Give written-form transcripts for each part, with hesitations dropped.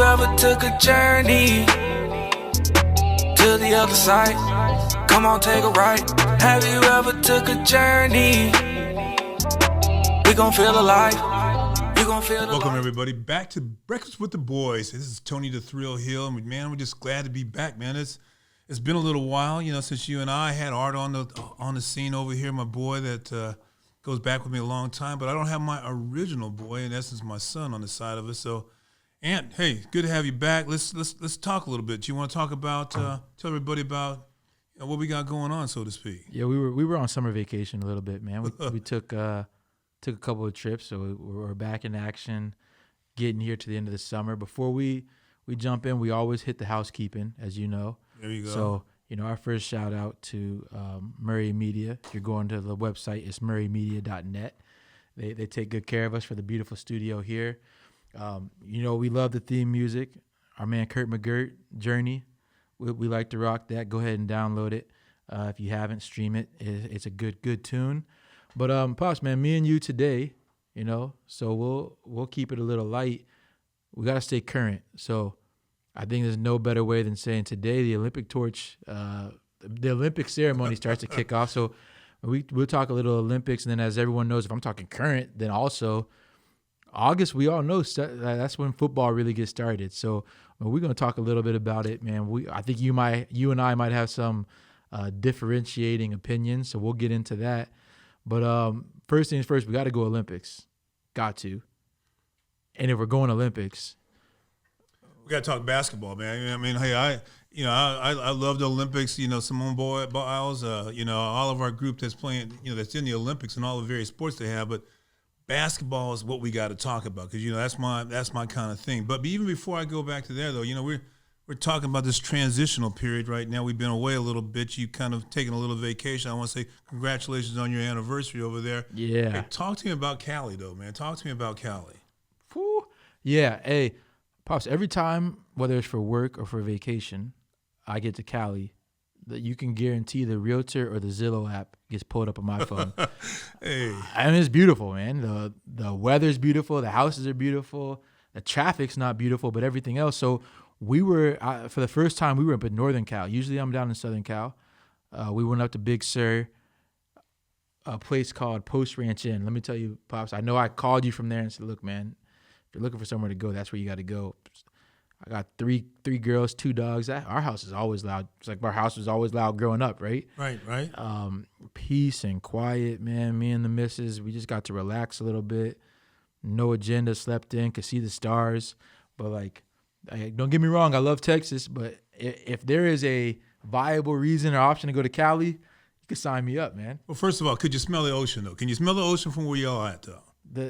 ever took a journey to the other side? Come on, take a ride. Have you ever took a journey? We gon' feel alive. You gon' feel alive. Welcome everybody back to Breakfast with the Boys. This is Tony the Thrill Hill, and man, we're just glad to be back, man. It's been a little while, since you and I had Art on the scene over here, my boy that goes back with me a long time. But I don't have my original boy, in essence, my son on the side of it. So, Ant, hey, good to have you back. Let's talk a little bit. Do you want to talk about tell everybody about what we got going on, so to speak? Yeah, we were on summer vacation a little bit, man. We took a couple of trips, so we're back in action, getting here to the end of the summer. Before we jump in, we always hit the housekeeping, as you know. There you go. So, our first shout out to Murray Media. If you're going to the website, it's murraymedia.net. They take good care of us for the beautiful studio here. We love the theme music. Our man Kurt McGirt, Journey. We like to rock that. Go ahead and download it. If you haven't, stream it. It's a good tune. But Pops, man, me and you today, so we'll keep it a little light. We got to stay current. So I think there's no better way than saying today the Olympic torch, the Olympic ceremony starts to kick off. So we'll talk a little Olympics, and then as everyone knows, if I'm talking current, then also August, we all know that's when football really gets started. So we're going to talk a little bit about it, man. I think you and I might have some differentiating opinions, so we'll get into that. But first things first, we got to go Olympics. Got to. And if we're going Olympics, we got to talk basketball, man. I mean, hey, I love the Olympics. Simone Biles. All of our group that's playing, that's in the Olympics and all the various sports they have. But basketball is what we got to talk about because that's my kind of thing. But even before I go back to there, though, we're talking about this transitional period right now. We've been away a little bit. You kind of taken a little vacation. I want to say congratulations on your anniversary over there. Yeah. Hey, talk to me about Cali, though, man. Talk to me about Cali. Whew. Yeah. Hey, Pops, every time, whether it's for work or for vacation, I get to Cali, that you can guarantee the Realtor or the Zillow app gets pulled up on my phone. Hey. And it's beautiful, man. The weather's beautiful. The houses are beautiful. The traffic's not beautiful, but everything else. So we were, for the first time, we were up in Northern Cal. Usually I'm down in Southern Cal. We went up to Big Sur, a place called Post Ranch Inn. Let me tell you, Pops, I know I called you from there and said, look, man, if you're looking for somewhere to go, that's where you got to go. I got three girls, 2 dogs. Our house is always loud. It's like our house was always loud growing up, right? Right. Peace and quiet, man. Me and the missus, we just got to relax a little bit. No agenda, slept in, could see the stars. But, don't get me wrong, I love Texas, but if there is a viable reason or option to go to Cali, you can sign me up, man. Well, first of all, could you smell the ocean, though? Can you smell the ocean from where y'all at, though?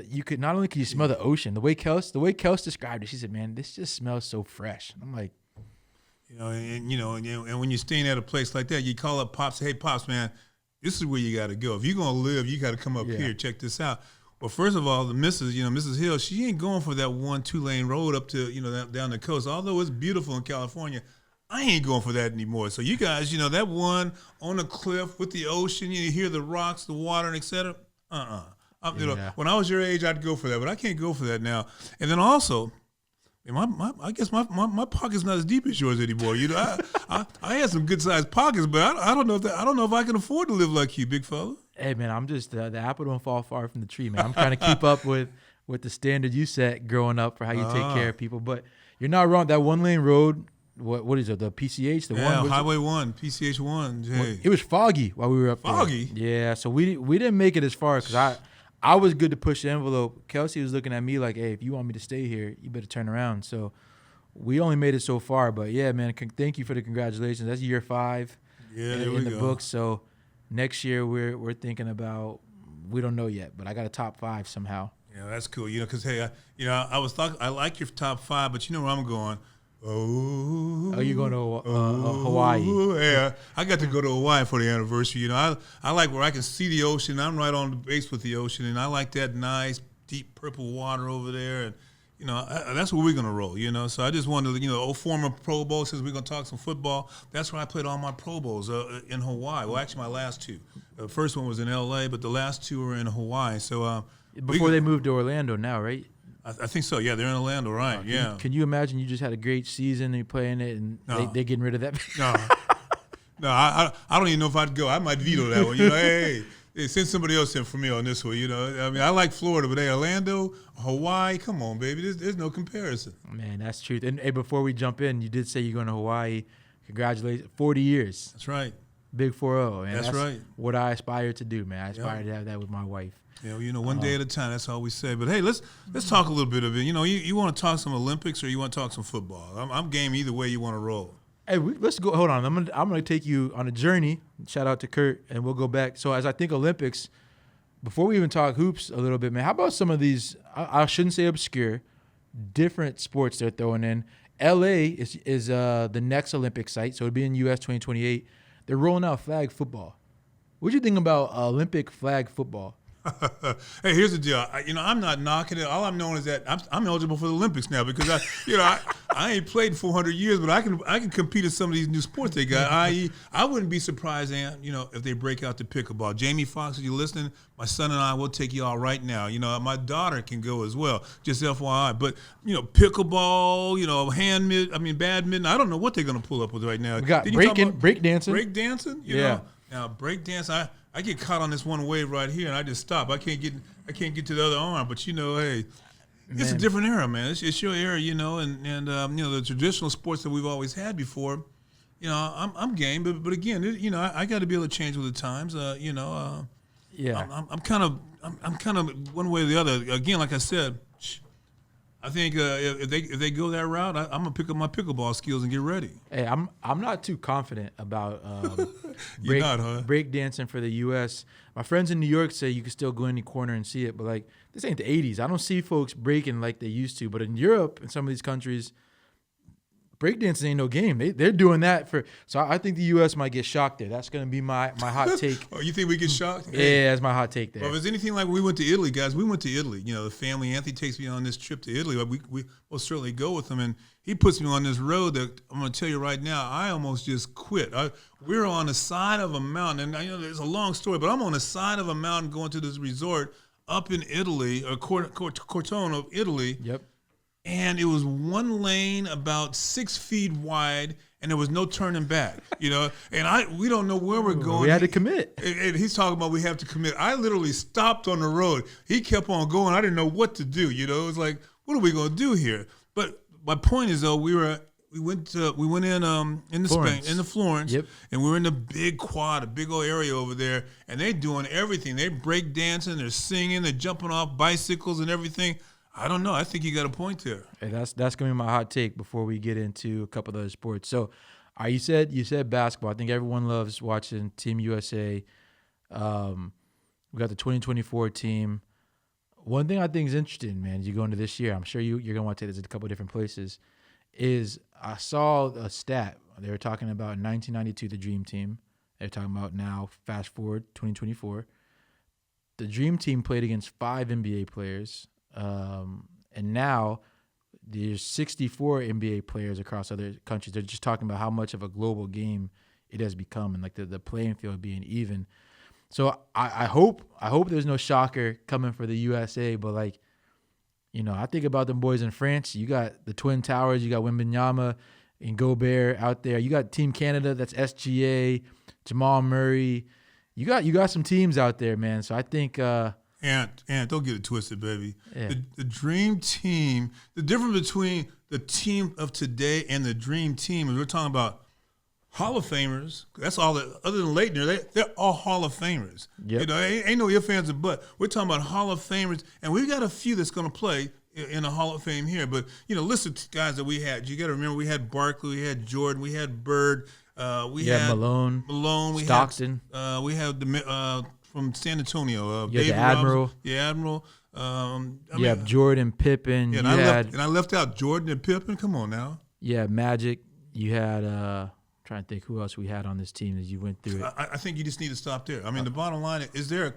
You could not only can you smell the ocean, the way Kels described it, she said, "Man, this just smells so fresh." And I'm like, and when you're staying at a place like that, you call up Pops, "Hey, Pops, man, this is where you got to go. If you're gonna live, you got to come up here. Check this out." Well, first of all, the Mrs. Hill, she ain't going for that 1-2 lane road up to down the coast. Although it's beautiful in California, I ain't going for that anymore. So you guys, that one on the cliff with the ocean, you hear the rocks, the water, and et cetera. When I was your age, I'd go for that, but I can't go for that now. And then also, I guess my pocket's not as deep as yours anymore. I had some good sized pockets, but I don't know if I can afford to live like you, big fella. Hey man, I'm just the apple don't fall far from the tree, man. I'm trying to keep up with the standard you set growing up for how you take care of people. But you're not wrong. That 1-lane road. What is it? The PCH, Highway 1, PCH 1. Hey. It was foggy while we were up there. Foggy. Yeah, so we didn't make it as far because I was good to push the envelope. Kelsey was looking at me like, hey, if you want me to stay here, you better turn around. So we only made it so far. But, yeah, man, thank you for the congratulations. That's year 5 in the book. So next year we're thinking about, we don't know yet, but I got a top 5 somehow. Yeah, that's cool. Because, hey, I like your top 5, but you know where I'm going. Oh, you're going to Hawaii. Yeah, I got to go to Hawaii for the anniversary. I like where I can see the ocean. I'm right on the base with the ocean, and I like that nice, deep purple water over there. And, that's where we're going to roll, So I just wanted to, former Pro Bowl, since we're going to talk some football, that's where I played all my Pro Bowls in Hawaii. Well, actually, my last 2. The first one was in L.A., but the last 2 were in Hawaii. So before they moved to Orlando now, right? I think so. Yeah, they're in Orlando, right? Yeah. Can you imagine you just had a great season and you're playing it and they're getting rid of that? No, I don't even know if I'd go. I might veto that one. You know, hey, send somebody else in for me on this one. You know, I mean, I like Florida, but hey, Orlando, Hawaii, come on, baby. There's no comparison. Man, that's truth. And hey, before we jump in, you did say you're going to Hawaii. Congratulations. 40 years. That's right. Big 4-0. Man. That's right. What I aspire to do, man. I aspire to have that with my wife. Yeah, well, you know, one day at a time. That's all we say. But hey, let's talk a little bit of it. You know, you want to talk some Olympics or you want to talk some football? I'm game either way you want to roll. Hey, let's go. Hold on. I'm gonna take you on a journey. Shout out to Kurt, and we'll go back. So as I think Olympics, before we even talk hoops a little bit, man, how about some of these? I shouldn't say obscure, different sports they're throwing in. LA is the next Olympic site, so it'll be in US 2028. They're rolling out flag football. What do you think about Olympic flag football? Hey, here's the deal. I'm not knocking it. All I'm knowing is that I'm eligible for the Olympics now because I ain't played 400 years, but I can compete in some of these new sports they got. I wouldn't be surprised, if they break out the pickleball. Jamie Foxx, if you're listening, my son and I will take you all right now. You know, my daughter can go as well. Just FYI. But pickleball, badminton. I don't know what they're gonna pull up with right now. We got breakdancing. Breakdancing. You know? Now breakdance. I get caught on this one wave right here, and I just stop. I can't get to the other arm. But hey, it's a different era, man. It's your era, and the traditional sports that we've always had before. I'm game, but again, I got to be able to change with the times. Yeah. I'm kind of one way or the other. Again, like I said, I think if they go that route, I'm gonna pick up my pickleball skills and get ready. Hey, I'm not too confident about You're not, huh? break dancing for the U.S. My friends in New York say you can still go in any corner and see it, but this ain't the '80s. I don't see folks breaking like they used to. But in Europe, in some of these countries, breakdancing ain't no game. They're doing that for. So I think the U.S. might get shocked there. That's gonna be my hot take. Oh, you think we get shocked? Yeah, that's my hot take there. Well, if it's anything like we went to Italy, guys, we went to Italy. The family, Anthony takes me on this trip to Italy. We will certainly go with him, and he puts me on this road that I'm going to tell you right now, I almost just quit. We're on the side of a mountain, and there's a long story, but I'm on the side of a mountain going to this resort up in Italy, or Cortona, Italy. Yep. And it was one lane about 6 feet wide, and there was no turning back, And we don't know where we're going. We had to commit. And he's talking about we have to commit. I literally stopped on the road. He kept on going. I didn't know what to do. It was like, what are we going to do here? But my point is, though, we went in the Florence, yep. And we were in the big quad, a big old area over there, and they're doing everything. They break dancing, they're singing, they're jumping off bicycles and everything. I don't know. I think you got a point there. Hey, that's gonna be my hot take before we get into a couple of other sports. So, you said basketball. I think everyone loves watching Team USA. We got the 2024 team. One thing I think is interesting, man, as you go into this year, I'm sure you're gonna want to take this to a couple of different places. Is I saw a stat. They were talking about in 1992 the Dream Team. They're talking about now. Fast forward 2024. The Dream Team played against 5 NBA players. And now there's 64 NBA players across other countries. They're just talking about how much of a global game it has become, and the playing field being even. So I hope there's no shocker coming for the USA, but I think about them boys in France. You got the Twin Towers, you got Wembanyama and Gobert out there. You got Team Canada, that's SGA, Jamal Murray. You got some teams out there, man. So I think And don't get it twisted, baby. Yeah. The Dream Team, the difference between the team of today and the Dream Team is we're talking about Hall of Famers. That's all that, other than Leitner, they're all Hall of Famers. Yep. Ain't no ifs, ands, or buts. We're talking about Hall of Famers, and we've got a few that's going to play in the Hall of Fame here. But, listen to guys that we had. You got to remember we had Barkley, we had Jordan, we had Bird, we had Malone, we Stockton. We had the from San Antonio, the Admiral. Admiral. Jordan, Pippen. Yeah, I left out Jordan and Pippen. Come on now. Yeah, Magic. You had trying to think who else we had on this team as you went through it. I think you just need to stop there. I mean, the bottom line is there a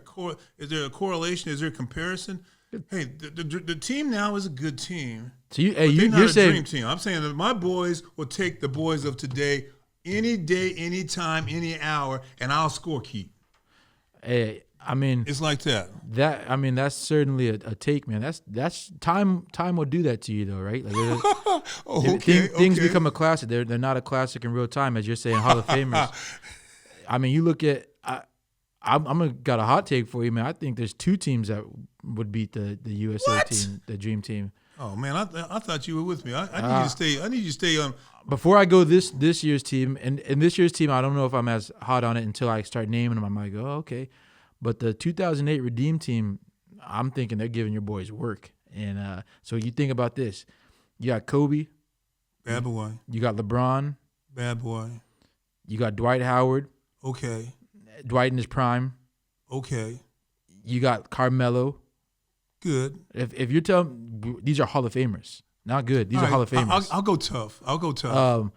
correlation? Is there a comparison? Hey, the team now is a good team. So you're not a saying dream team. I'm saying that my boys will take the boys of today any day, any time, any hour, and I'll score keep. Hey, I mean, It's like that. That's certainly a take, man. That's time. Time will do that to you, though, right? Like, things become a classic. They're not a classic in real time, as you're saying. Hall of Famers. I mean, you look at. I'm got a hot take for you, man. I think there's 2 teams that would beat the USA team, the Dream Team. Oh man, I thought you were with me. I need you to stay. I need you to stay on. Before I go this year's team, and this year's team, I don't know if I'm as hot on it until I start naming them. I might go, oh, okay. But the 2008 Redeem Team, I'm thinking they're giving your boys work. And so you think about this. You got Kobe. Bad boy. You got LeBron. Bad boy. You got Dwight Howard. Okay. Dwight in his prime. Okay. You got Carmelo. Good. If you're telling these are Hall of Famers. Not good. These are Hall of Famers. I'll go tough.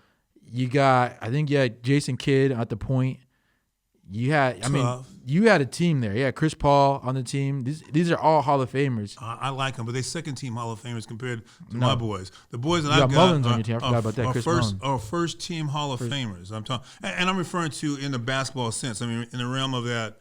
You got, I think, Jason Kidd at the point. You had, you had a team there. Yeah, Chris Paul on the team. These are all Hall of Famers. I like them, but they second team Hall of Famers compared to my boys. The boys that I've got Mullins on your team. I forgot about that. Chris Mullins. First team Hall of Famers. I'm talking, and I'm referring to in the basketball sense. I mean, in the realm of that.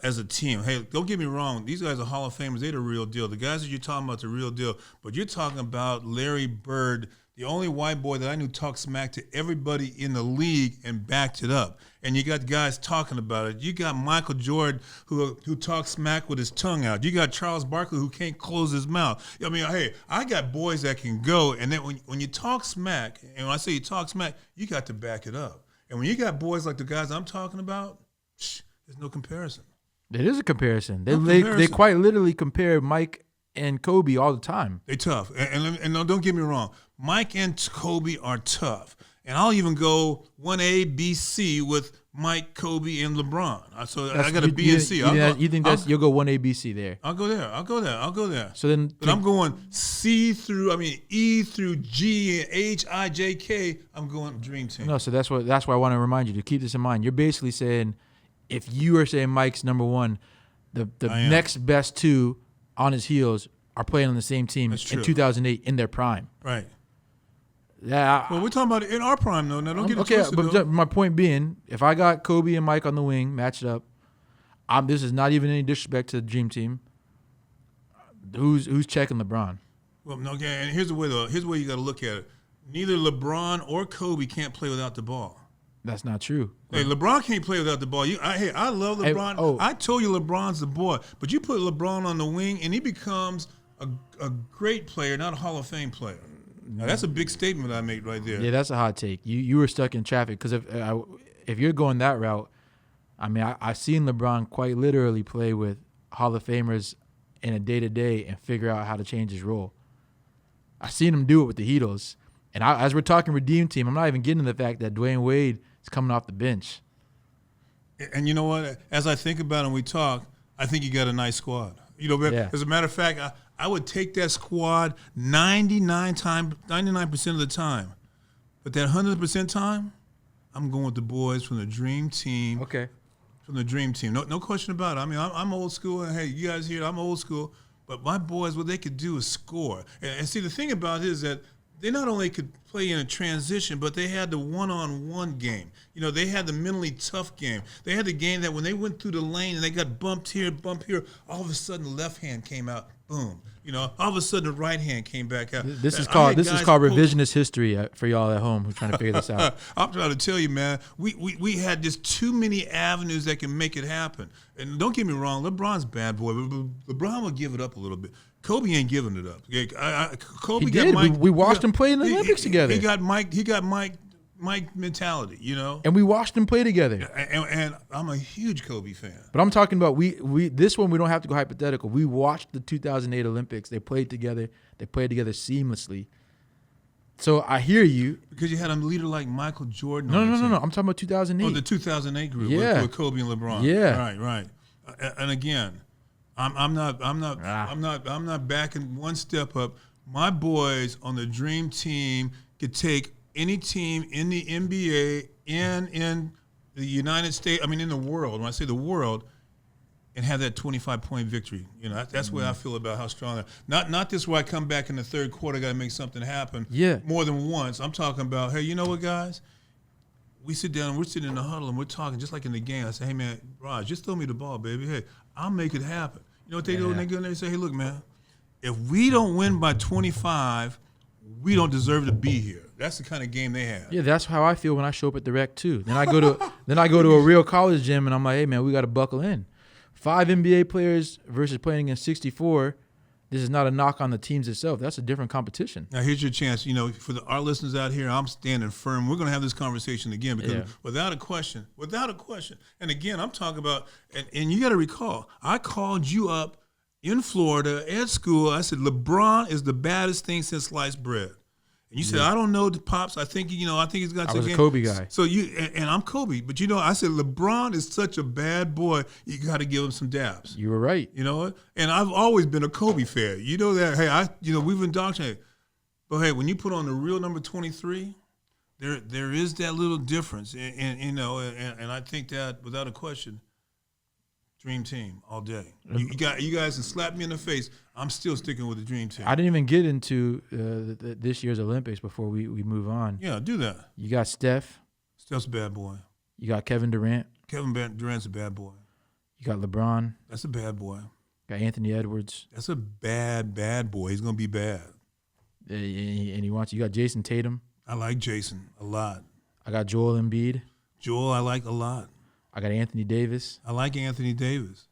As a team, hey, don't get me wrong. These guys are Hall of Famers. They're the real deal. The guys that you're talking about, the real deal. But you're talking about Larry Bird, the only white boy that I knew talked smack to everybody in the league and backed it up. And you got guys talking about it. You got Michael Jordan who talks smack with his tongue out. You got Charles Barkley who can't close his mouth. I mean, hey, I got boys that can go. And then when you talk smack, and when I say you talk smack, you got to back it up. And when you got boys like the guys I'm talking about, there's no comparison. It is a comparison. They quite literally compare Mike and Kobe all the time. They're tough. And don't get me wrong. Mike and Kobe are tough. And I'll even go 1A, B, C with Mike, Kobe, and LeBron. So I got a B and C. You think you'll go 1A, B, C there? I'll go there. So then, but I'm going E through G and H, I, J, K. I'm going Dream Team. No, so that's why I want to remind you to keep this in mind. You're basically saying, if you are saying Mike's number one, the next best 2 on his heels are playing on the same team in 2008 in their prime. Right. Yeah. Well, we're talking about it in our prime, though. Now, don't get it twisted, but my point being, if I got Kobe and Mike on the wing, matched up, this is not even any disrespect to the Dream Team. Who's checking LeBron? Well, okay, and here's the way you got to look at it. Neither LeBron or Kobe can't play without the ball. That's not true. Hey, LeBron can't play without the ball. I love LeBron. I told you LeBron's the boy, but you put LeBron on the wing and he becomes a great player, not a Hall of Fame player. Now, that's a big statement I made right there. Yeah, that's a hot take. You were stuck in traffic because if you're going that route, I mean, I've seen LeBron quite literally play with Hall of Famers in a day-to-day and figure out how to change his role. I've seen him do it with the Heatles. And as we're talking Redeem Team, I'm not even getting to the fact that Dwayne Wade is coming off the bench. And you know what? As I think about it and we talk, I think you got a nice squad. As a matter of fact, I would take that squad 99% of the time. But that 100% time, I'm going with the boys from the Dream Team. Okay. From the Dream Team. No question about it. I mean, I'm old school. And hey, you guys here, I'm old school. But my boys, what they could do is score. And see, the thing about it is that they not only could play in a transition, but they had the one-on-one game. They had the mentally tough game. They had the game that when they went through the lane and they got bumped here, all of a sudden the left hand came out, boom. All of a sudden the right hand came back out. This is called revisionist history for y'all at home who's trying to figure this out. I'm trying to tell you, man, we had just too many avenues that can make it happen. And don't get me wrong, LeBron's bad boy, but LeBron will give it up a little bit. Kobe ain't giving it up. Kobe he got did. Mike. We watched him play in the Olympics together. He got Mike mentality, And we watched him play together. And I'm a huge Kobe fan. But I'm talking about we this one we don't have to go hypothetical. We watched the 2008 Olympics. They played together. They played together seamlessly. So I hear you. Because you had a leader like Michael Jordan. No. I'm talking about 2008. Oh, the 2008 group with Kobe and LeBron. Yeah. Right. And again, I'm not backing one step up. My boys on the Dream Team could take any team in the NBA and in the United States, in the world, when I say the world, and have that 25-point victory. That's the way I feel about how strong they are. Not this where I come back in the third quarter, got to make something happen more than once. I'm talking about, hey, you know what, guys? we sit down and we're sitting in the huddle and we're talking just like in the game. I say, hey, man, Raj, just throw me the ball, baby. Hey, I'll make it happen. You know what they do when they go in there and say, hey, look, man, if we don't win by 25, we don't deserve to be here. That's the kind of game they have. Yeah, that's how I feel when I show up at the rec too. Then I go to a real college gym and I'm like, hey man, we got to buckle in. 5 NBA players versus playing against 64. This is not a knock on the teams itself. That's a different competition. Now here's your chance. You know, for our listeners out here, I'm standing firm. We're going to have this conversation again because without a question, and again, I'm talking about, and you got to recall, I called you up in Florida at school. I said, LeBron is the baddest thing since sliced bread. And you said, I don't know the Pops. I think he's going to take a game. I was a Kobe guy. So and I'm Kobe. But, I said, LeBron is such a bad boy. You got to give him some dabs. You were right. You know what? And I've always been a Kobe fan. You know that, hey, we've indoctrinated. But, hey, when you put on the real number 23, there is that little difference. And I think that, without a question, Dream Team all day. You guys can slap me in the face. I'm still sticking with the Dream Team. I didn't even get into this year's Olympics before we move on. Yeah, do that. You got Steph. Steph's a bad boy. You got Kevin Durant. Kevin Durant's a bad boy. You got LeBron. That's a bad boy. Got Anthony Edwards. That's a bad boy. He's going to be bad. And you got Jason Tatum. I like Jason a lot. I got Joel Embiid. Joel I like a lot. I got Anthony Davis. I like Anthony Davis.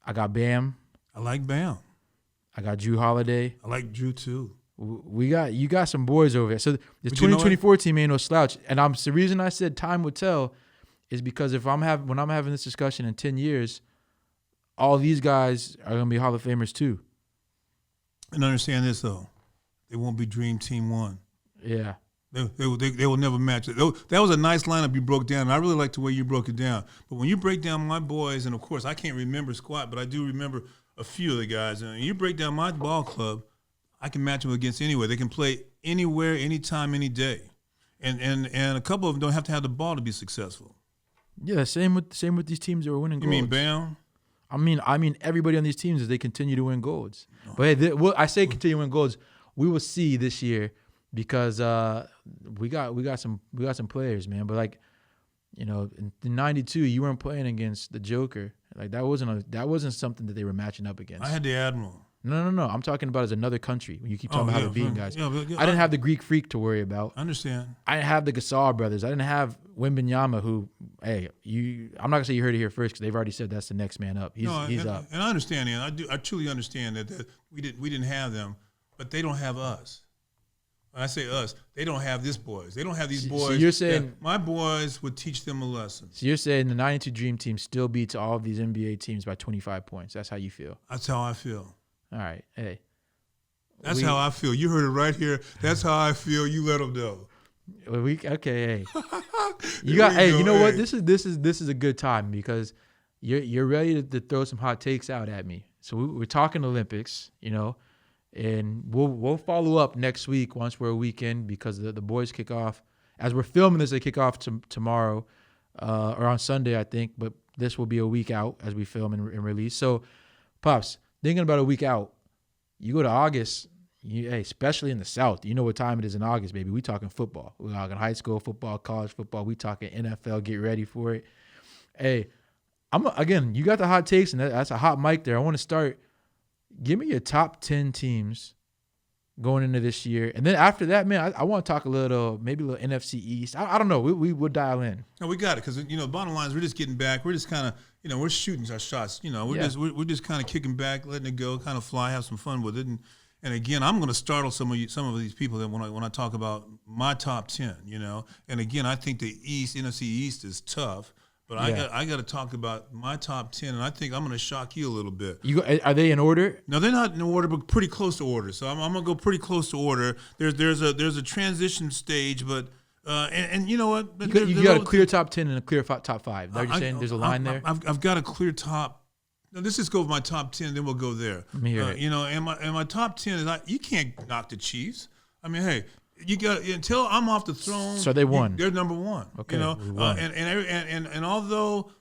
I got Bam. I like Bam. I got Drew Holiday. I like Drew too. You got some boys over there. So the 2024 team ain't no slouch. And the reason I said time would tell is because when I'm having this discussion in 10 years, all these guys are gonna be Hall of Famers too. And understand this though, they won't be Dream Team 1. Yeah. They will never match it. That was a nice lineup you broke down, and I really like the way you broke it down. But when you break down my boys, and of course I can't remember squat, but I do remember a few of the guys. And you break down my ball club, I can match them against anywhere. They can play anywhere, anytime, any day. And a couple of them don't have to have the ball to be successful. Yeah, same with these teams that were winning golds. You mean Bam? I mean everybody on these teams as they continue to win golds. But hey, I say continue to win golds. We will see this year. Because we got some players, man. But in '92, you weren't playing against the Joker. Like that wasn't something that they were matching up against. I had the Admiral. No. I'm talking about as another country. When you keep talking about how they're beating guys, yeah, I didn't have the Greek Freak to worry about. I understand. I didn't have the Gasol brothers. I didn't have Wembanyama, who, hey, I'm not gonna say you heard it here first because they've already said that's the next man up. He's up. And I understand, Ian. I truly understand that we didn't have them, but they don't have us. When I say us, they don't have these boys. They don't have these boys. So you're saying my boys would teach them a lesson. So you're saying the '92 Dream Team still beats all of these NBA teams by 25 points. That's how you feel. That's how I feel. All right, hey. That's how I feel. You heard it right here. That's how I feel. You let them know. Okay, hey. You know what? This is a good time because you're ready to throw some hot takes out at me. So we're talking Olympics, and we'll follow up next week once we're a weekend because the boys kick off. As we're filming this, they kick off tomorrow or on Sunday, I think. But this will be a week out as we film and release. So, Pops, thinking about a week out, you go to August, especially in the South, you know what time it is in August, baby. We talking football. We talking high school football, college football. We talking NFL. Get ready for it. Hey, you got the hot takes, and that's a hot mic there. I want to start. Give me your top 10 teams going into this year. And then after that, man, I want to talk maybe a little NFC East. I don't know. We will dial in. No, we got it because, bottom line is we're just getting back. We're just kind of, we're shooting our shots. We're just kind of kicking back, letting it go, kind of fly, have some fun with it. And again, I'm going to startle some of these people that when I talk about my top 10, And again, I think the NFC East is tough. But I got to talk about my top 10, and I think I'm going to shock you a little bit. Are they in order? No, they're not in order, but pretty close to order. So I'm going to go pretty close to order. There's a transition stage, but and you know what? You got a clear top 10 and a clear top 5. They're just saying there's a line there. I've got a clear top. No, let's just go with my top 10, then we'll go there. Let me hear it. And my top 10 is you can't knock the Chiefs. I mean, hey. You got until I'm off the throne. So they won. They're number one. Okay. And although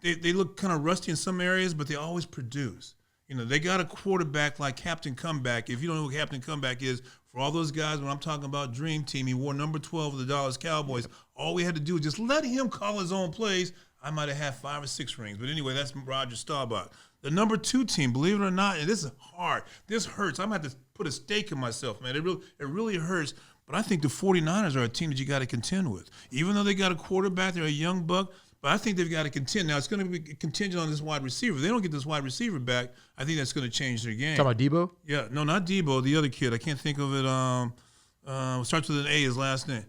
they look kind of rusty in some areas, but they always produce. They got a quarterback like Captain Comeback. If you don't know what Captain Comeback is, for all those guys, when I'm talking about Dream Team, he wore number 12 of the Dallas Cowboys. All we had to do was just let him call his own plays. I might have had 5 or 6 rings. But anyway, that's Roger Staubach. The number 2 team, believe it or not, and this is hard. This hurts. I'm going to have to put a stake in myself, man. It really hurts. But I think the 49ers are a team that you got to contend with. Even though they got a quarterback, they're a young buck, but I think they've got to contend. Now, it's going to be contingent on this wide receiver. If they don't get this wide receiver back, I think that's going to change their game. Talking about Debo? Yeah. No, not Debo. The other kid. I can't think of it. Starts with an A, his last name.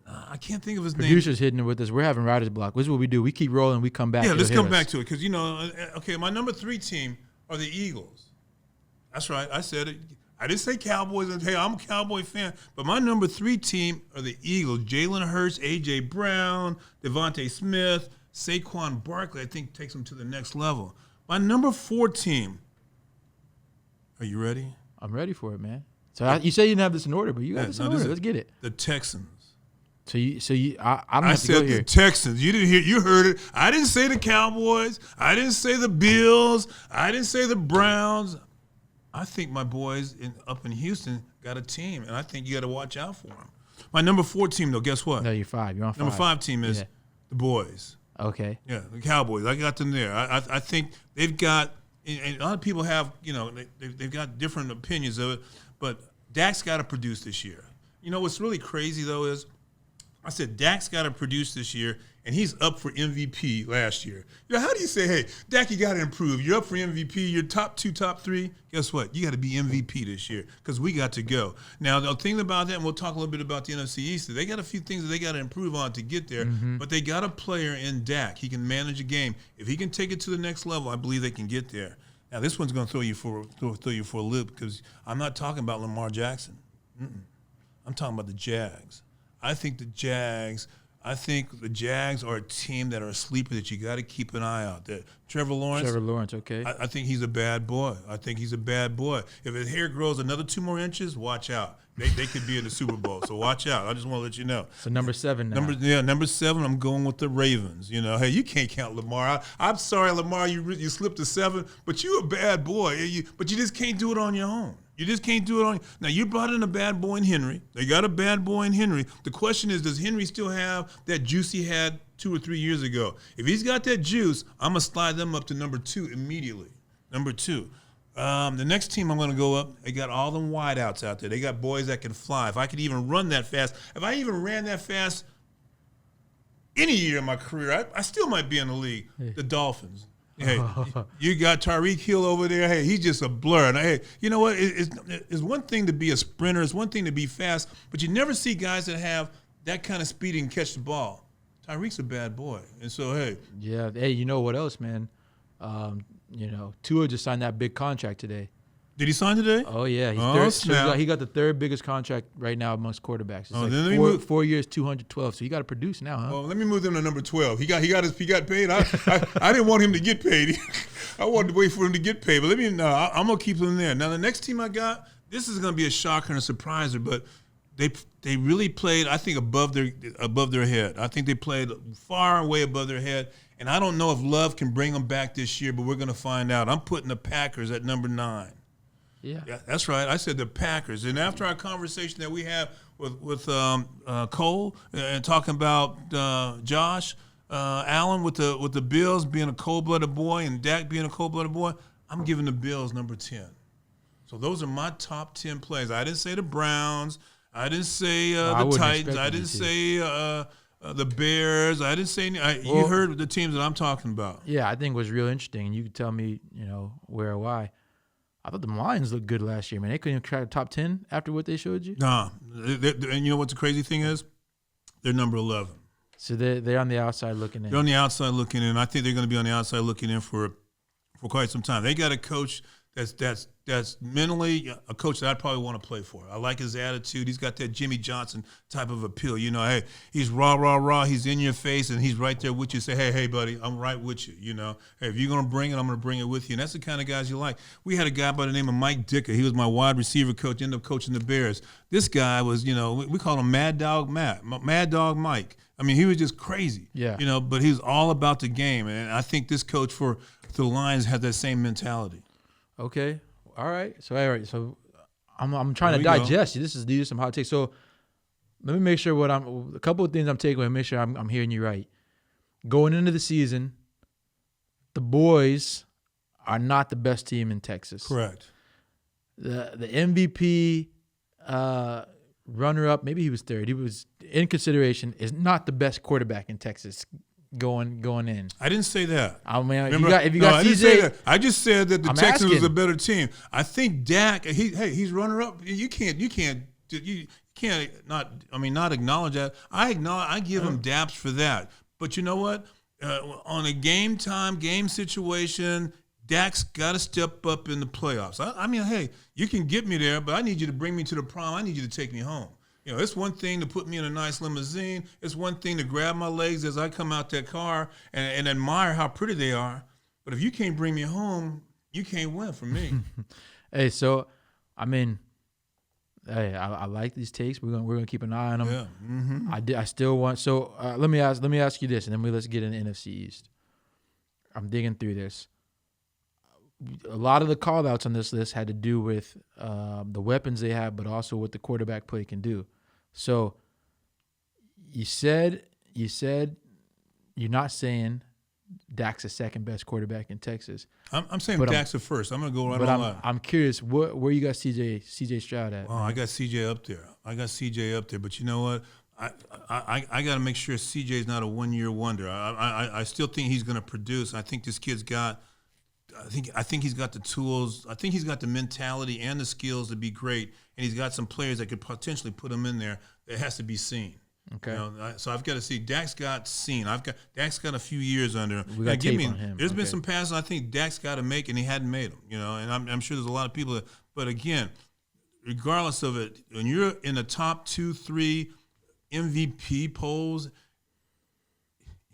I can't think of his name. Producer's hitting it with us. We're having writer's block. This is what we do. We keep rolling. We come back. Yeah, let's come back to it because, okay, my number 3 team are the Eagles. That's right. I said it. I didn't say Cowboys. Hey, I'm a Cowboy fan. But my number 3 team are the Eagles. Jalen Hurts, A.J. Brown, Devontae Smith, Saquon Barkley, I think takes them to the next level. My number 4 team, are you ready? I'm ready for it, man. So you say you didn't have this in order, but you got this in order. Let's get it. The Texans. I don't have to go here. I said the Texans. You didn't hear. You heard it. I didn't say the Cowboys. I didn't say the Bills. I didn't say the Browns. I think my boys up in Houston got a team, and I think you got to watch out for them. My number 4 team, though, guess what? No, you're 5. You're on 5. Number 5 team is the boys. Okay. Yeah, the Cowboys. I got them there. I think they've got, and a lot of people have, they've got different opinions of it, but Dak's got to produce this year. What's really crazy, though, is I said Dak's got to produce this year, and he's up for MVP last year. How do you say, hey, Dak, you got to improve. You're up for MVP. You're top 2, top 3. Guess what? You got to be MVP this year because we got to go. Now, the thing about that, and we'll talk a little bit about the NFC East, they got a few things that they got to improve on to get there, but they got a player in Dak. He can manage a game. If he can take it to the next level, I believe they can get there. Now, this one's going to throw you for a loop because I'm not talking about Lamar Jackson. I'm talking about the Jags. I think the Jags are a team that are a sleeper that you got to keep an eye out. Trevor Lawrence, okay. I think he's a bad boy. If his hair grows another 2 more inches, watch out. They could be in the Super Bowl, so watch out. I just want to let you know. So number 7 now. Number 7, I'm going with the Ravens. Hey, you can't count Lamar. I'm sorry, Lamar, you slipped to 7, but you a bad boy. But you just can't do it on your own. You just can't do it on. Now, you brought in a bad boy in Henry. They got a bad boy in Henry. The question is, does Henry still have that juice he had 2 or 3 years ago? If he's got that juice, I'm going to slide them up to number 2 immediately. Number 2. The next team I'm going to go up, they got all them wideouts out there. They got boys that can fly. If I could even run that fast, if I even ran that fast any year in my career, I still might be in the league. The Dolphins. Hey, you got Tyreek Hill over there. Hey, he's just a blur. And hey, you know what? It's one thing to be a sprinter. It's one thing to be fast. But you never see guys that have that kind of speed and catch the ball. Tyreek's a bad boy. And so, hey. Yeah. Hey, you know what else, man? Tua just signed that big contract today. Did he sign today? Oh, yeah. He got the 3rd biggest contract right now amongst quarterbacks. It's 4 years, 212. So you got to produce now, huh? Well, let me move them to number 12. He got paid. I didn't want him to get paid. I wanted to wait for him to get paid. But I'm going to keep him there. Now, the next team I got, this is going to be a shocker and a surpriser, but they really played, I think, above their head. I think they played far and way above their head. And I don't know if Love can bring them back this year, but we're going to find out. I'm putting the Packers at number 9. Yeah, that's right. I said the Packers. And after our conversation that we had with Cole and talking about Josh Allen with the Bills being a cold-blooded boy and Dak being a cold-blooded boy, I'm giving the Bills number 10. So those are my top 10 plays. I didn't say the Browns. I didn't say the Titans. I didn't say the Bears. I didn't say any. You heard the teams that I'm talking about. Yeah, I think it was real interesting. And you could tell me, where or why. I thought the Lions looked good last year, man. They couldn't even crack the top 10 after what they showed you. Nah. And you know what the crazy thing is? They're number 11. So they're on the outside looking in. They're on the outside looking in. I think they're going to be on the outside looking in for quite some time. They got a coach that's mentally a coach that I'd probably want to play for. I like his attitude. He's got that Jimmy Johnson type of appeal. Hey, he's rah. He's in your face, and he's right there with you. Say, hey, buddy, I'm right with you. Hey, if you're going to bring it, I'm going to bring it with you. And that's the kind of guys you like. We had a guy by the name of Mike Dicker. He was my wide receiver coach, ended up coaching the Bears. This guy was, we call him Mad Dog Mike. I mean, he was just crazy. Yeah. But he was all about the game. And I think this coach for the Lions have that same mentality. Okay. All right. So I'm trying to There we go. digest. These are some hot takes. So let me make sure a couple of things I'm taking away. Make sure I'm hearing you right. Going into the season, the boys are not the best team in Texas. Correct. The MVP runner-up, maybe he was third. He was in consideration. Is not the best quarterback in Texas going in. I didn't say that. I mean, Remember, if you got I didn't say CJ, that. I just said that the I'm Texans was asking. a better team. I think Dak. He's runner-up. You can't not acknowledge that. I give him daps for that. But you know what? On a game situation, Dak's got to step up in the playoffs. I mean, hey, you can get me there, but I need you to bring me to the prom. I need you to take me home. You know, it's one thing to put me in a nice limousine. It's one thing to grab my legs as I come out that car and admire how pretty they are. But if you can't bring me home, you can't win for me. Hey, so I mean, hey, I like these takes. We're gonna keep an eye on them. Yeah. Mm-hmm. I still want. So let me ask you this, and then let's get into NFC East. I'm digging through this. A lot of the call-outs on this list had to do with the weapons they have, but also what the quarterback play can do. So you said you're not saying Dak's the second best quarterback in Texas. I'm saying But Dak's the first. I'm going to go right But on line. I'm curious, where you got CJ Stroud at? Oh, I got CJ up there. But you know what? I got to make sure CJ's not a one-year wonder. I still think he's going to produce. I think this kid's got. I think he's got the tools. I think he's got the mentality and the skills to be great. And he's got some players that could potentially put him in there. It has to be seen. Okay. You know, so I've got to see. Dak's got seen. Dak's got a few years under him. We got tape on him. There's been Okay. some passes I think Dak's got to make, and he hadn't made them. You know, and I'm sure there's a lot of people. But again, regardless of it, when you're in the top 2-3 MVP polls,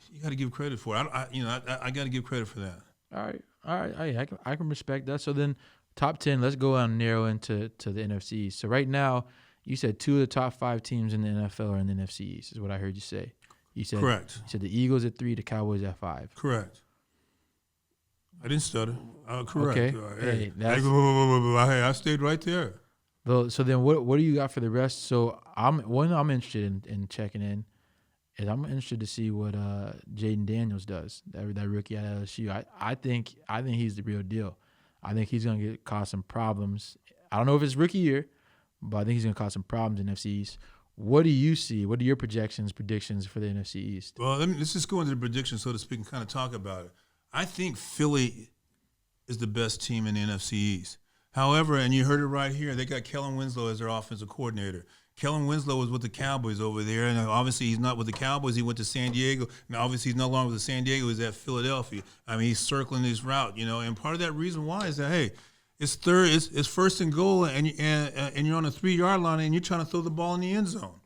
you got to give credit for it. I got to give credit for that. All right. I can respect that. So then, top 10. Let's go on and narrow into the NFC East. So right now, you said 2 of the top 5 teams in the NFL are in the NFC East. Is what I heard you say. You said Correct. You said the Eagles at 3, the Cowboys at 5. Correct. I didn't stutter. Correct. Okay. Hey, I stayed right there. So then, what do you got for the rest? So I'm interested in checking in. Is I'm interested to see what Jaden Daniels does. That rookie at LSU. I think he's the real deal. I think he's gonna cause some problems. I don't know if it's rookie year, but I think he's gonna cause some problems in NFC East. What do you see? What are your predictions for the NFC East? Well, let's just go into the predictions, so to speak, and kind of talk about it. I think Philly is the best team in the NFC East. However, and you heard it right here, they got Kellen Winslow as their offensive coordinator. Kellen Winslow was with the Cowboys over there, and obviously he's not with the Cowboys. He went to San Diego. Now, obviously he's no longer with San Diego. He's at Philadelphia. I mean, he's circling his route, you know. And part of that reason why is that, hey, it's first and goal, and you're on the 3-yard line, and you're trying to throw the ball in the end zone.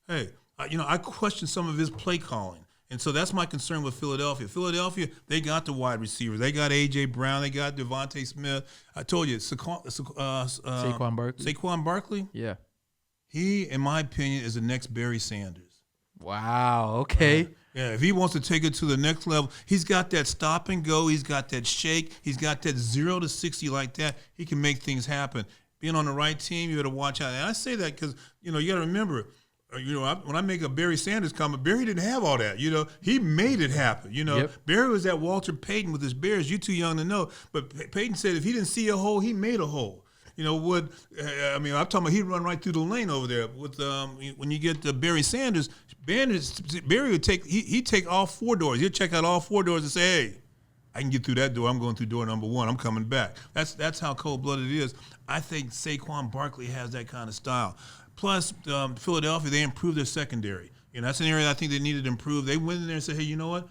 Hey, I question some of his play calling. And so that's my concern with Philadelphia. Philadelphia, they got the wide receivers. They got A.J. Brown. They got Devontae Smith. I told you, Saquon Barkley. Saquon Barkley, Yeah. he, in my opinion, is the next Barry Sanders. Wow. Okay. Yeah, if he wants to take it to the next level, he's got that stop and go. He's got that shake. He's got that 0 to 60 like that. He can make things happen. Being on the right team, you got to watch out. And I say that because, you know, you got to remember, when I make a Barry Sanders comment, Barry didn't have all that. You know, he made it happen. You know, Yep. Barry was at Walter Payton with his Bears. You're too young to know. But Payton said if he didn't see a hole, he made a hole. You know, I'm talking about he'd run right through the lane over there. With when you get to Barry Sanders, Barry would take all 4 doors. He'd check out all 4 doors and say, hey, I can get through that door. I'm going through door number 1. I'm coming back. That's how cold-blooded it is. I think Saquon Barkley has that kind of style. Plus, Philadelphia, they improved their secondary. You know, that's an area I think they needed to improve. They went in there and said, hey, you know what?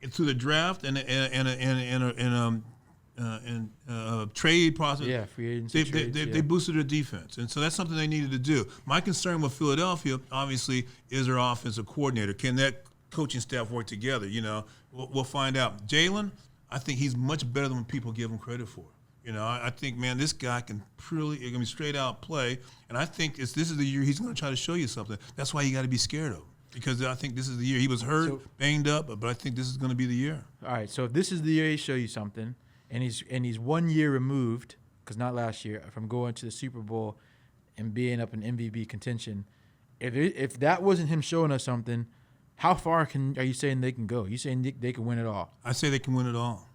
Through the draft and trade process, Yeah, free agency trades, they boosted their defense. And so that's something they needed to do. My concern with Philadelphia, obviously, is their offensive coordinator. Can that coaching staff work together? You know, we'll find out. Jalen, I think he's much better than what people give him credit for. You know, I think, man, this guy can be straight out play. And I think this is the year he's going to try to show you something. That's why you got to be scared of him. Because I think this is the year. He was hurt, banged up, but I think this is going to be the year. All right. So if this is the year he show you something, and he's 1 year removed, because not last year, from going to the Super Bowl and being up in MVP contention. If that wasn't him showing us something, how far are you saying they can go? You saying they can win it all? I say they can win it all.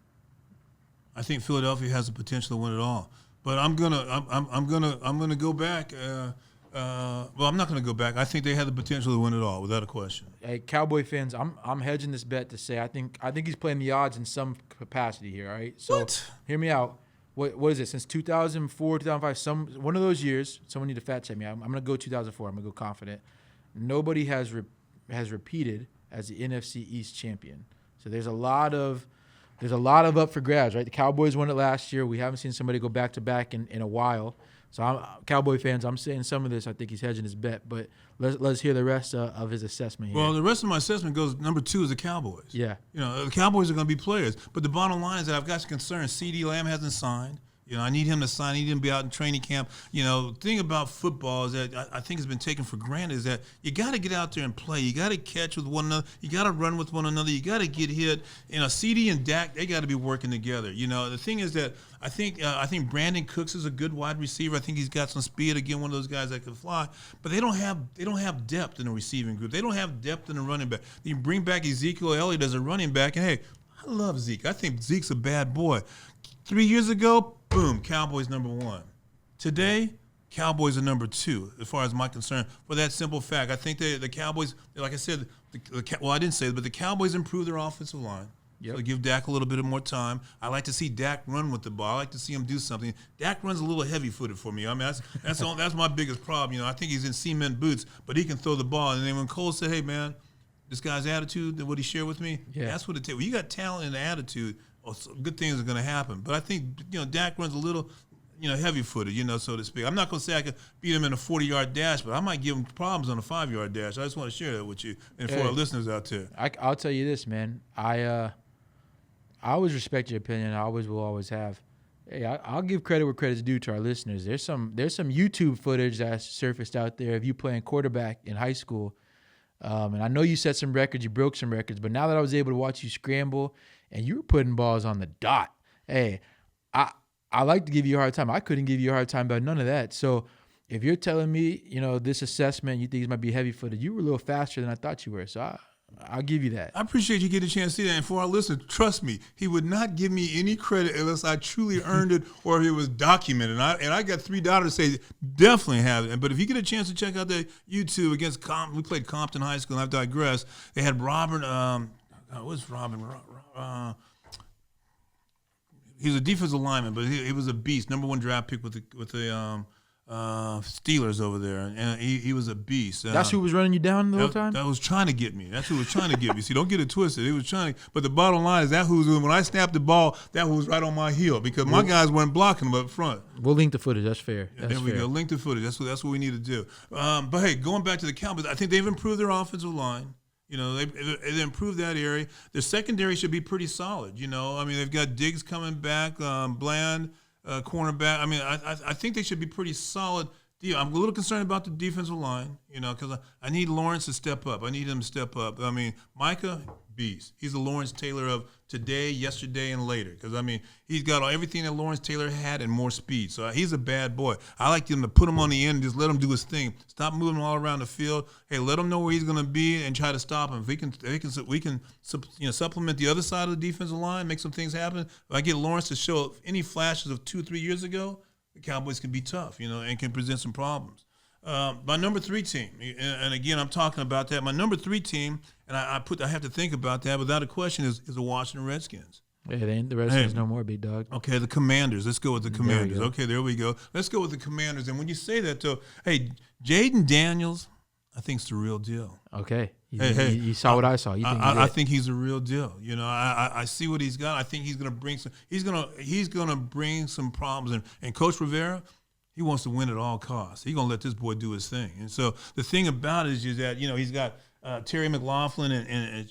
I think Philadelphia has the potential to win it all. But I'm gonna go back. Well, I'm not gonna go back. I think they have the potential to win it all, without a question. Hey, Cowboy fans, I'm hedging this bet to say I think he's playing the odds in some capacity here. All right, so hear me out. What is it? Since 2004, 2005, one of those years, someone need to fact check me. I'm gonna go 2004. I'm gonna go confident. Nobody has repeated as the NFC East champion. So there's a lot of up for grabs, right? The Cowboys won it last year. We haven't seen somebody go back to back in a while. So Cowboy fans, I'm saying some of this. I think he's hedging his bet, but let's hear the rest of his assessment here. Well, the rest of my assessment goes number 2 is the Cowboys. Yeah, the Cowboys are going to be players, but the bottom line is that I've got some concerns. CeeDee Lamb hasn't signed. I need him to sign. I need him to be out in training camp. The thing about football is that I think has been taken for granted is that you got to get out there and play. You got to catch with one another. You got to run with one another. You got to get hit. CD and Dak, they got to be working together. The thing is that I think Brandon Cooks is a good wide receiver. I think he's got some speed. Again, one of those guys that can fly. But they don't have depth in the receiving group. They don't have depth in the running back. You bring back Ezekiel Elliott as a running back, and hey, I love Zeke. I think Zeke's a bad boy. 3 years ago, boom, Cowboys number 1. Today, Cowboys are number 2, as far as my concern. For that simple fact, I think the Cowboys, like I said, I didn't say it, but the Cowboys improved their offensive line. Yep. So give Dak a little bit more time. I like to see Dak run with the ball. I like to see him do something. Dak runs a little heavy-footed for me. I mean, that's my biggest problem. I think he's in cement boots, but he can throw the ball. And then when Cole said, "Hey, man, this guy's attitude, what he shared with me, that's what it takes. When you got talent and attitude, good things are going to happen." But I think Dak runs a little, heavy-footed, so to speak. I'm not going to say I could beat him in a 40-yard dash, but I might give him problems on a 5-yard dash. I just want to share that with you and for our listeners out there. I'll tell you this, man. I always respect your opinion. I always will always have. Hey, I'll give credit where credit's due to our listeners. There's some YouTube footage that's surfaced out there of you playing quarterback in high school. And I know you set some records, you broke some records, but now that I was able to watch you scramble and you were putting balls on the dot, hey, I like to give you a hard time. I couldn't give you a hard time about none of that. So if you're telling me, this assessment, you think he might be heavy-footed, you were a little faster than I thought you were. So I'll give you that. I appreciate you getting a chance to see that. And for our listeners, trust me, he would not give me any credit unless I truly earned it or if it was documented. And I got 3 daughters say definitely have it. But if you get a chance to check out the YouTube against we played Compton High School, and I've digressed. They had Robert. What's Robin? He was a defensive lineman, but he was a beast. Number 1 draft pick with the Steelers over there, and he was a beast. That's who was running you down the whole time? That was trying to get me. That's who was trying to get me. See, don't get it twisted. He was trying to, but the bottom line is that when I snapped the ball, that was right on my heel because my guys weren't blocking him up front. We'll link the footage. That's fair. There we go. Link the footage. That's what we need to do. But hey, going back to the Cowboys, I think they've improved their offensive line. They improved that area. Their secondary should be pretty solid. I mean, they've got Diggs coming back, Bland, cornerback. I mean, I think they should be pretty solid. I'm a little concerned about the defensive line, because I need Lawrence to step up. I need him to step up. I mean, Micah, beast. He's the Lawrence Taylor of today, yesterday, and later. Because, I mean, he's got everything that Lawrence Taylor had and more speed. So he's a bad boy. I like him to put him on the end and just let him do his thing. Stop moving him all around the field. Hey, let him know where he's going to be and try to stop him. If we can supplement the other side of the defensive line, make some things happen. If I get Lawrence to show any flashes of 2-3 years ago, the Cowboys can be tough, and can present some problems. My number 3 team, and again, I'm talking about that. My number 3 team, and I have to think about that without a question, is the Washington Redskins. Yeah, they ain't the Redskins no more, big dog. Okay, the Commanders. Let's go with the Commanders. Okay, there we go. Let's go with the Commanders. And when you say that, though, hey, Jaden Daniels, I think is the real deal. Okay. You saw what I saw. I think he's a real deal. I see what he's got. I think he's going to bring some. He's going to bring some problems. And Coach Rivera, he wants to win at all costs. He's going to let this boy do his thing. And so the thing about it is that he's got Terry McLaughlin and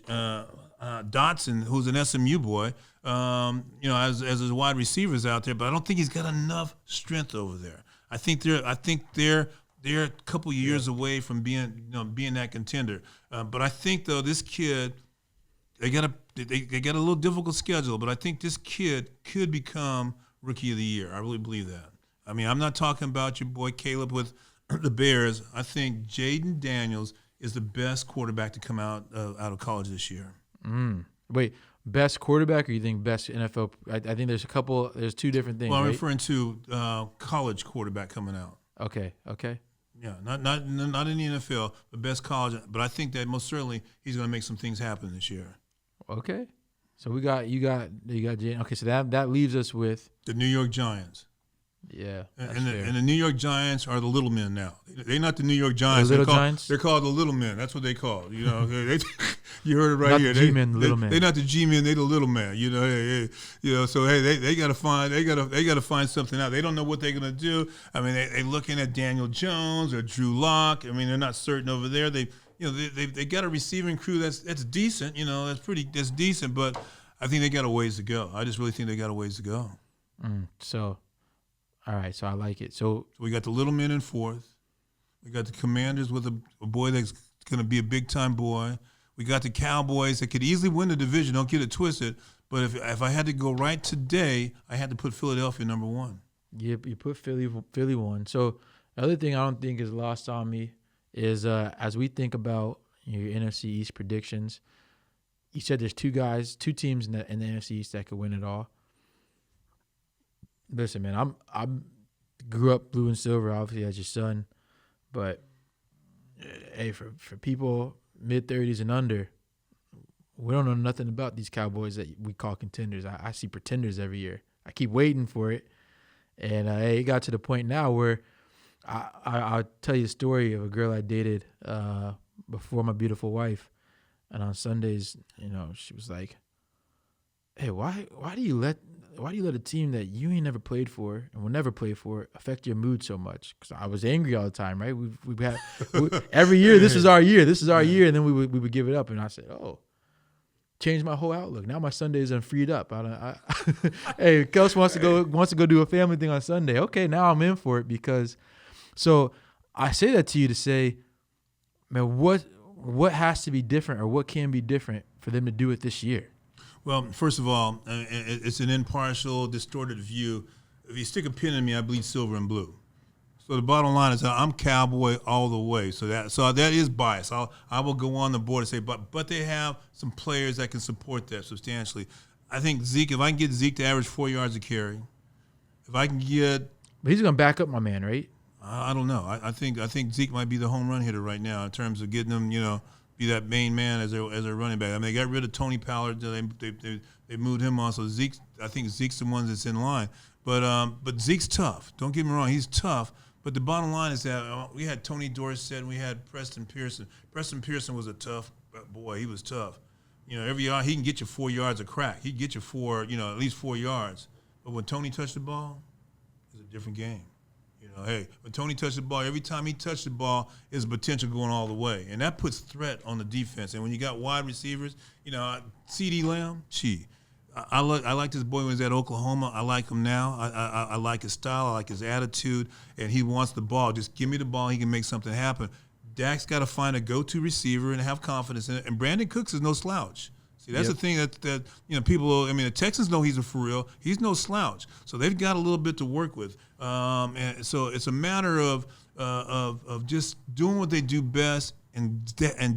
Dotson, who's an SMU boy, as his wide receivers out there. But I don't think he's got enough strength over there. I think they're a couple years away from being that contender. But I think though this kid, they got they got a little difficult schedule, but I think this kid could become Rookie of the Year. I really believe that. I mean, I'm not talking about your boy Caleb with the Bears. I think Jaden Daniels is the best quarterback to come out of college this year. Wait, best quarterback, or you think best NFL? I think there's two different things. Well, I'm right? referring to college quarterback coming out. Okay. Yeah, not in the NFL, but best college. But I think that most certainly he's going to make some things happen this year. Okay. So you got Jaden. Okay, so that leaves us with The New York Giants. Yeah, and the New York Giants are the little men now. They're not the New York Giants. Giants? They're called the little men. That's what they call. You know, you heard it right not here. The G-men, the little men. They're not the G-men. They're the little man. You know, So they got to find something out. They don't know what they're gonna do. I mean, they're looking at Daniel Jones or Drew Lock. I mean, they're not certain over there. They got a receiving crew that's decent. You know, that's decent. But I think they got a ways to go. I just really think they got a ways to go. So. All right, so I like it. So we got the little men in fourth. We got the Commanders with a boy that's going to be a big-time boy. We got the Cowboys that could easily win the division. Don't get it twisted. But if I had to go right today, I had to put Philadelphia number one. You put Philly one. So the other thing I don't think is lost on me is as we think about your NFC East predictions, you said there's two teams in the NFC East that could win it all. Listen, man, I'm grew up blue and silver, obviously, as your son, but hey, for people mid-30s and under, we don't know nothing about these Cowboys that we call contenders. I see pretenders every year. I keep waiting for it, and it got to the point now where I'll tell you a story of a girl I dated before my beautiful wife, and on Sundays, you know, she was like, "Hey, why do you let a team that you ain't never played for and will never play for affect your mood so much?" Because I was angry all the time, right? We've had every year. This is our year. This is our year, and then we would give it up. And I said, "Oh, changed my whole outlook. Now my Sundays are freed up." Hey, Kels wants to go do a family thing on Sunday. Okay, now I'm in for it because. So I say that to you to say, man, what has to be different, or what can be different for them to do it this year? Well, first of all, it's an impartial, distorted view. If you stick a pin in me, I bleed silver and blue. So the bottom line is I'm Cowboy all the way. So that is bias. I will go on the board and say, but they have some players that can support that substantially. I think Zeke, if I can get Zeke to average 4 yards a carry, if I can get, but he's going to back up my man, right? I don't know. I think Zeke might be the home run hitter right now in terms of getting him, you know, be that main man as their running back. I mean, they got rid of Tony Pollard. They moved him on. So I think Zeke's the one that's in line. But Zeke's tough. Don't get me wrong, he's tough. But the bottom line is that we had Tony Dorsett and we had Preston Pearson. Preston Pearson was a tough boy. He was tough. You know, every yard he can get you 4 yards of crack. He can get you at least 4 yards. But when Tony touched the ball, it's a different game. Hey, when Tony touched the ball, every time he touched the ball, is potential going all the way. And that puts threat on the defense. And when you got wide receivers, you know, CeeDee Lamb, I like this boy when he's at Oklahoma. I like him now. I like his style. I like his attitude. And he wants the ball. Just give me the ball. He can make something happen. Dak's got to find a go-to receiver and have confidence in it. And Brandon Cooks is no slouch. See, that's the thing that people. I mean, the Texans know he's a for real. He's no slouch, so they've got a little bit to work with. And so it's a matter of just doing what they do best, and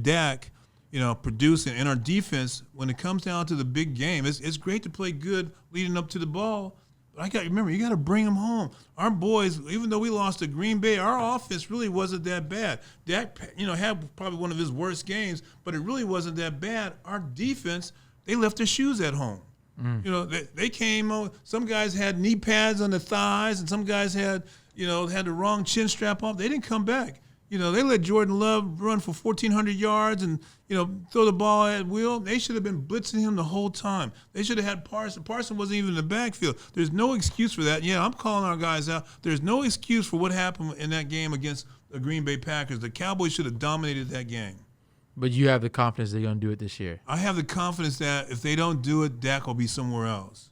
Dak, you know, producing. And our defense, when it comes down to the big game, it's great to play good leading up to the ball. But remember, you got to bring them home. Our boys, even though we lost to Green Bay, our offense really wasn't that bad. Dak, you know, had probably one of his worst games, but it really wasn't that bad. Our defense, they left their shoes at home. You know, they came on. Some guys had knee pads on the thighs, and some guys had the wrong chin strap on. They didn't come back. You know, they let Jordan Love run for 1,400 yards and, you know, throw the ball at will. They should have been blitzing him the whole time. They should have had Parson. Parson wasn't even in the backfield. There's no excuse for that. Yeah, I'm calling our guys out. There's no excuse for what happened in that game against the Green Bay Packers. The Cowboys should have dominated that game. But you have the confidence they're going to do it this year. I have the confidence that if they don't do it, Dak will be somewhere else.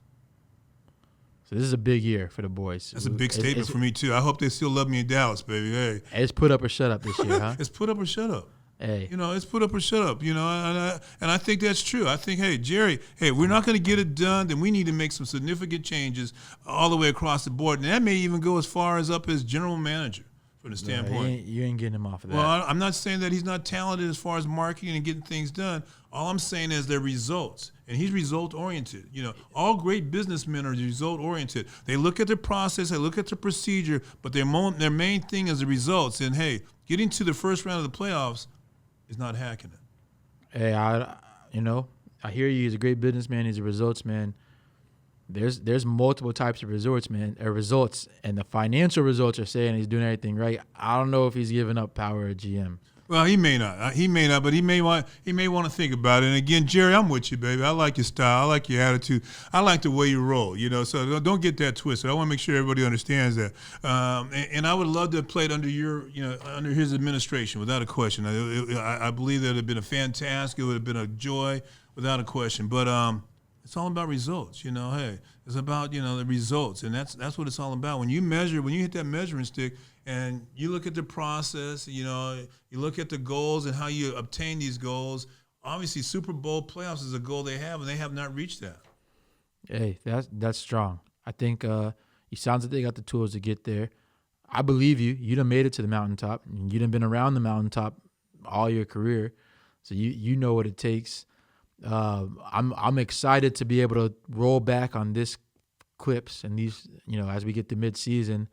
So this is a big year for the boys. That's a big statement for me, too. I hope they still love me in Dallas, baby. Hey. It's put up or shut up this year, huh? It's put up or shut up. Hey, It's put up or shut up. And I think that's true. I think, hey, Jerry, we're not going to get it done. Then we need to make some significant changes all the way across the board, and that may even go as far as up as general manager from the standpoint. you ain't getting him off of that. Well, I'm not saying that he's not talented as far as marketing and getting things done. All I'm saying is they're results, and he's result-oriented. All great businessmen are result-oriented. They look at the process, they look at the procedure, but their main thing is the results. And, hey, getting to the first round of the playoffs is not hacking it. Hey, I hear you. He's a great businessman. He's a results man. There's multiple types of results, and the financial results are saying he's doing everything right. I don't know if he's giving up power at GM. Well, he may not, but he may want to think about it. And again, Jerry, I'm with you, baby. I like your style. I like your attitude. I like the way you roll. So don't get that twisted. I want to make sure everybody understands that. And I would love to have played under under his administration, without a question. I believe that it would have been a fantastic. It would have been a joy, without a question. But it's all about results. Hey, it's about the results, and that's what it's all about. When you hit that measuring stick, and you look at the process, you look at the goals and how you obtain these goals. Obviously, Super Bowl playoffs is a goal they have, and they have not reached that. Hey, that's strong. I think it sounds like they got the tools to get there. I believe you. You done made it to the mountaintop, and you done been around the mountaintop all your career, so you know what it takes. I'm excited to be able to roll back on this clips and these, as we get to midseason.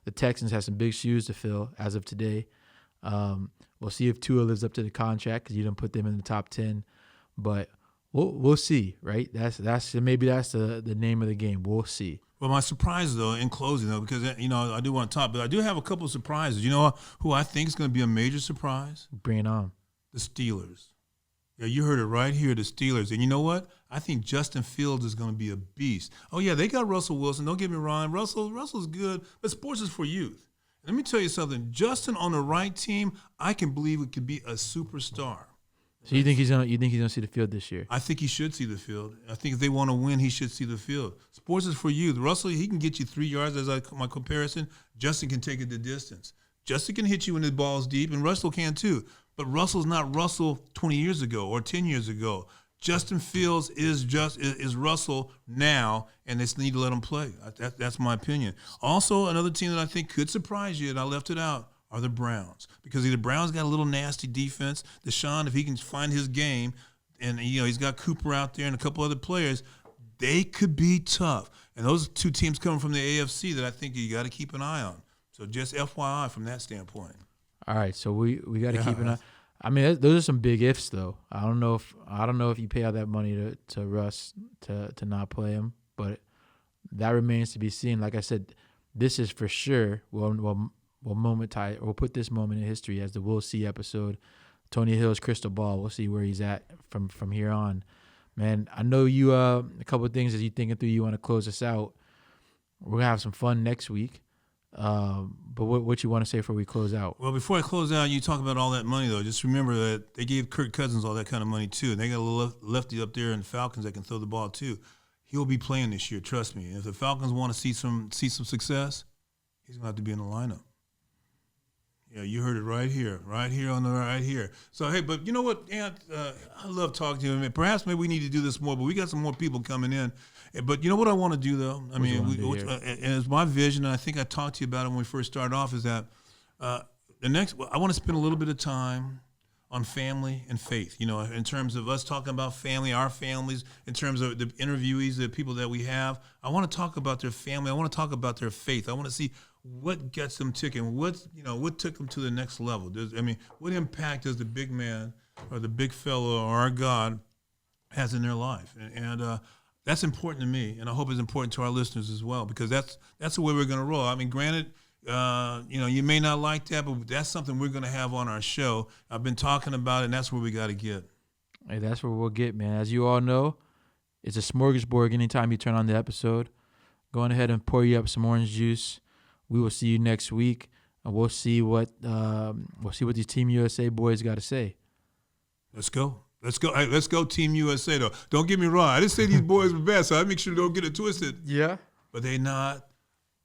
The Texans have some big shoes to fill as of today. We'll see if Tua lives up to the contract because you didn't put them in the top 10. But we'll see, right? Maybe that's the name of the game. We'll see. Well, my surprise, though, in closing, though, because, I do want to talk, but I do have a couple of surprises. You know who I think is going to be a major surprise? Bring it on. The Steelers. Yeah, you heard it right here, the Steelers. And you know what? I think Justin Fields is going to be a beast. Oh, yeah, they got Russell Wilson. Don't get me wrong. Russell's good, but sports is for youth. Let me tell you something. Justin on the right team, I can believe it could be a superstar. So you think he's gonna see the field this year? I think he should see the field. I think if they want to win, he should see the field. Sports is for youth. Russell, he can get you 3 yards as my comparison. Justin can take it the distance. Justin can hit you when the ball's deep, and Russell can too. But Russell's not Russell 20 years ago or 10 years ago. Justin Fields is Russell now, and they need to let him play. That's my opinion. Also, another team that I think could surprise you, and I left it out, are the Browns. Because the Browns got a little nasty defense. Deshaun, if he can find his game, and he's got Cooper out there and a couple other players, they could be tough. And those two teams coming from the AFC that I think you got to keep an eye on. So just FYI from that standpoint. All right, so we got to keep an eye. I mean, those are some big ifs, though. I don't know if you pay out that money to Russ to not play him, but that remains to be seen. Like I said, this is for sure. We'll put this moment in history as the We'll See episode. Tony Hill's crystal ball. We'll see where he's at from here on. Man, I know you. A couple of things as you thinking through. You want to close us out. We're gonna have some fun next week. But what you want to say before we close out? Well, before I close out, you talk about all that money, though. Just remember that they gave Kirk Cousins all that kind of money, too. And they got a little lefty up there in the Falcons that can throw the ball, too. He'll be playing this year, trust me. And if the Falcons want to see some success, he's going to have to be in the lineup. Yeah, you heard it right here. So, hey, but you know what, Ant? I love talking to you. Perhaps maybe we need to do this more, but we got some more people coming in. But you know what I want to do, though? I mean, and it's my vision, and I think I talked to you about it when we first started off, is that I want to spend a little bit of time on family and faith, in terms of us talking about family, our families, in terms of the interviewees, the people that we have. I want to talk about their family. I want to talk about their faith. I want to see what gets them ticking, what took them to the next level. What impact does the big man or the big fellow or our God has in their life? And that's important to me, and I hope it's important to our listeners as well, because that's the way we're going to roll. I mean, granted, you may not like that, but that's something we're going to have on our show. I've been talking about it, and that's where we got to get. Hey, that's where we'll get, man. As you all know, it's a smorgasbord anytime you turn on the episode. Go on ahead and pour you up some orange juice. We will see you next week, and we'll see what these Team USA boys got to say. Let's go. Hey, let's go Team USA, though. Don't get me wrong. I didn't say these boys were bad, so I make sure they don't get it twisted. Yeah. But they're not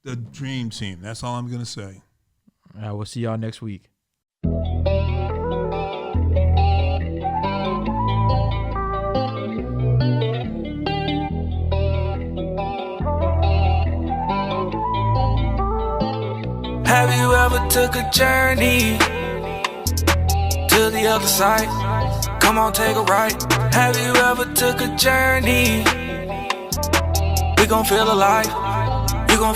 the dream team. That's all I'm going to say. All right, we'll see y'all next week. ever took a journey to the other side? Come on, take a ride. Have you ever took a journey? We gon' feel alive. You gon' feel